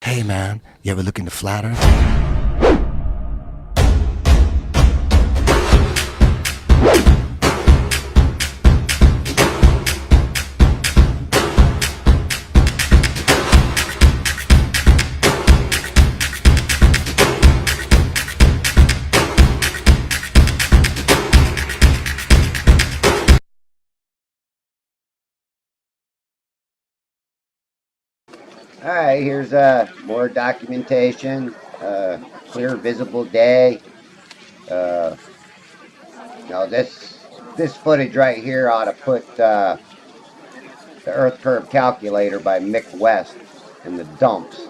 Hey man, you ever look into flat earth? Alright, here's more documentation. Clear visible day. Uh, this footage right here ought to put the Earth Curve Calculator by Mick West in the dumps,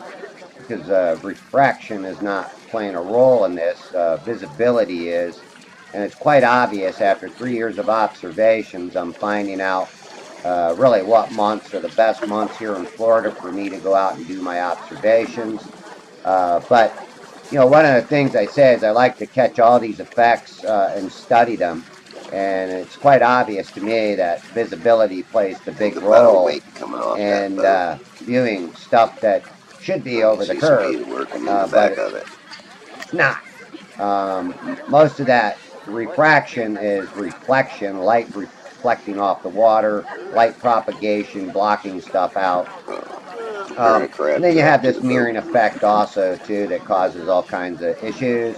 because refraction is not playing a role in this. Visibility is, and it's quite obvious after 3 years of observations. I'm finding out really what months are the best months here in Florida for me to go out and do my observations. But one of the things I say is I like to catch all these effects and study them. And it's quite obvious to me that visibility plays the big role in viewing stuff that should be over the curve, but it's not. Most of that refraction is reflection, light reflecting off the water, light propagation, blocking stuff out. And then you have this mirroring effect also too that causes all kinds of issues.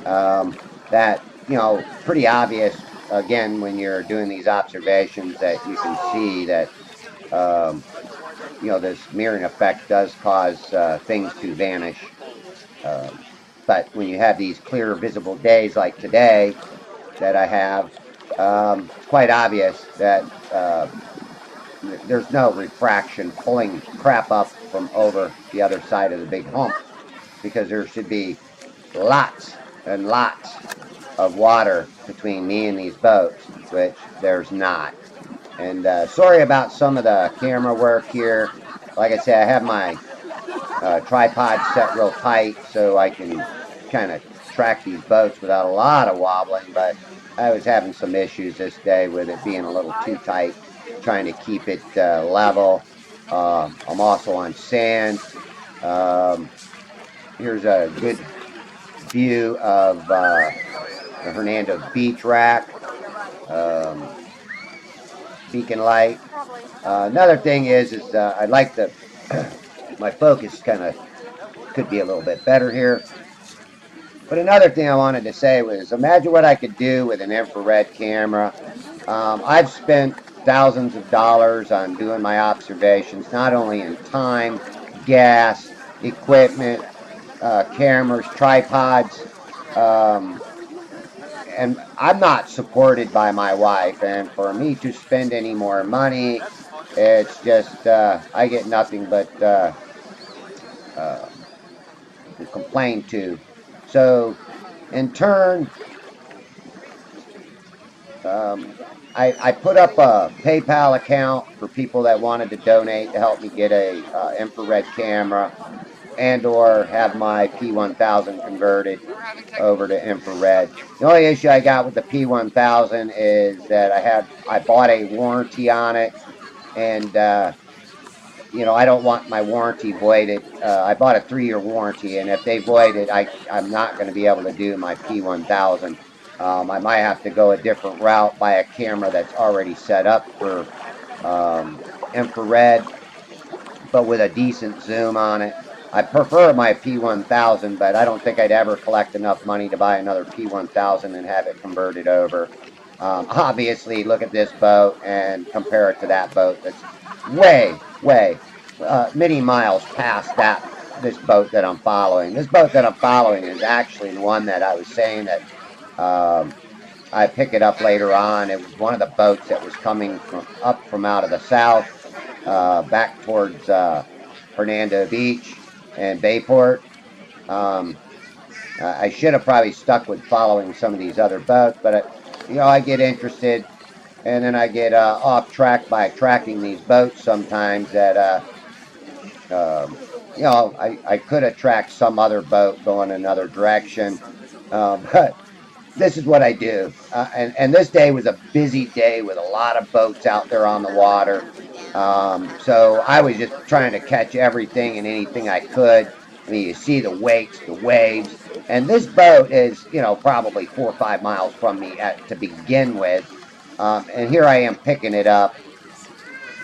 That pretty obvious again when you're doing these observations that you can see that this mirroring effect does cause things to vanish. But when you have these clear visible days like today that I have, it's quite obvious that there's no refraction pulling crap up from over the other side of the big hump, because there should be lots and lots of water between me and these boats, which there's not. And sorry about some of the camera work here. Like I said, I have my tripod set real tight so I can kind of track these boats without a lot of wobbling, but I was having some issues this day with it being a little too tight, trying to keep it level. I'm also on sand. Here's a good view of the Hernando beach rack, beacon light. Another thing is I'd like to, my focus kind of could be a little bit better here. But another thing I wanted to say was, imagine what I could do with an infrared camera. I've spent thousands of dollars on doing my observations, not only in time, gas, equipment, cameras, tripods, and I'm not supported by my wife. And for me to spend any more money, it's just I get nothing but complain to. So, in turn, I put up a PayPal account for people that wanted to donate to help me get a infrared camera and or have my P1000 converted over to infrared. The only issue I got with the P1000 is that I bought a warranty on it, and I don't want my warranty voided. I bought a 3-year warranty, and if they void it, I'm not going to be able to do my P1000. I might have to go a different route, buy a camera that's already set up for infrared, but with a decent zoom on it. I prefer my P1000, but I don't think I'd ever collect enough money to buy another P1000 and have it converted over. Obviously, look at this boat and compare it to that boat that's way many miles past this boat that I'm following. This boat that I'm following is actually the one that I was saying that I pick it up later on. It was one of the boats that was coming up from out of the south, back towards Hernando Beach and Bayport. I should have probably stuck with following some of these other boats, but I get interested, and then I get off track by tracking these boats sometimes that I could have tracked some other boat going another direction, but this is what I do. And this day was a busy day with a lot of boats out there on the water. So I was just trying to catch everything and anything I could. I mean, you see the wakes, the waves, and this boat is, probably 4 or 5 miles from me to begin with. And here I am picking it up.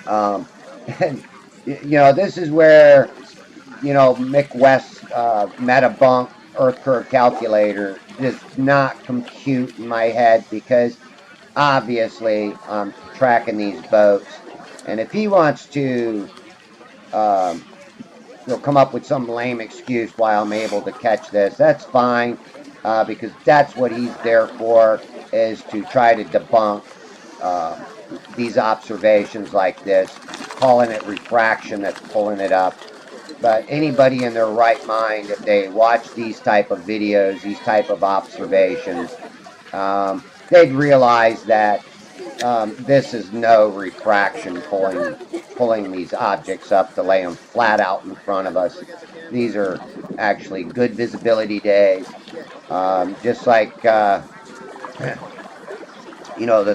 Um, and, this is where, Mick West's Metabunk Earth Curve calculator does not compute in my head because obviously I'm tracking these boats. And if he wants to um, come up with some lame excuse why I'm able to catch this, that's fine, because that's what he's there for, is to try to debunk um, these observations like this, calling it refraction that's pulling it up. But anybody in their right mind, if they watch these type of videos, these type of observations, they'd realize that this is no refraction pulling these objects up to lay them flat out in front of us. These are actually good visibility days, just like the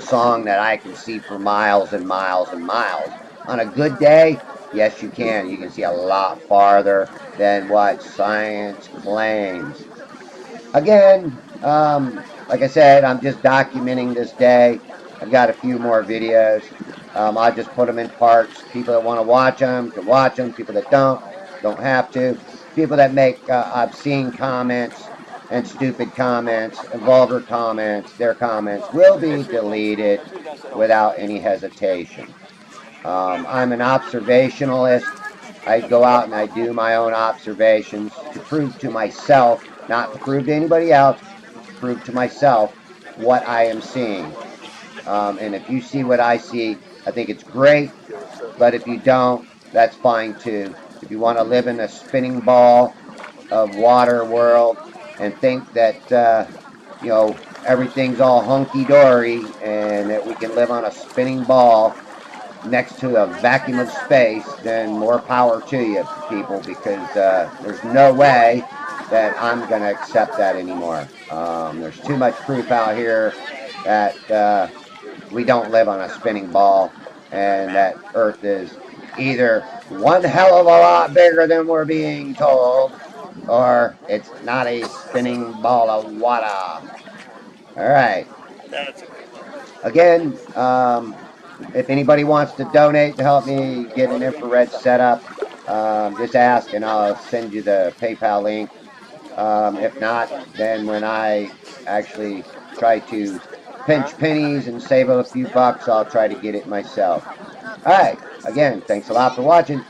song that I can see for miles and miles and miles. On a good day, yes, you can. You can see a lot farther than what science claims. Again, like I said, I'm just documenting this day. I've got a few more videos. I'll just put them in parts. People that want to watch them can watch them. People that don't have to. People that make obscene comments and stupid comments and vulgar comments, their comments will be deleted without any hesitation. I'm an observationalist. I go out and I do my own observations to prove to myself, not to prove to anybody else, to prove to myself what I am seeing. And if you see what I see, I think it's great. But if you don't, that's fine too. If you want to live in a spinning ball of water world and think that everything's all hunky dory and that we can live on a spinning ball next to a vacuum of space, then more power to you, people, because there's no way that I'm going to accept that anymore. There's too much proof out here that we don't live on a spinning ball and that Earth is either one hell of a lot bigger than we're being told, or it's not a spinning ball of water. All right. Again, if anybody wants to donate to help me get an infrared setup, just ask and I'll send you the PayPal link. If not, then when I actually try to pinch pennies and save a few bucks, I'll try to get it myself. All right. Again, thanks a lot for watching.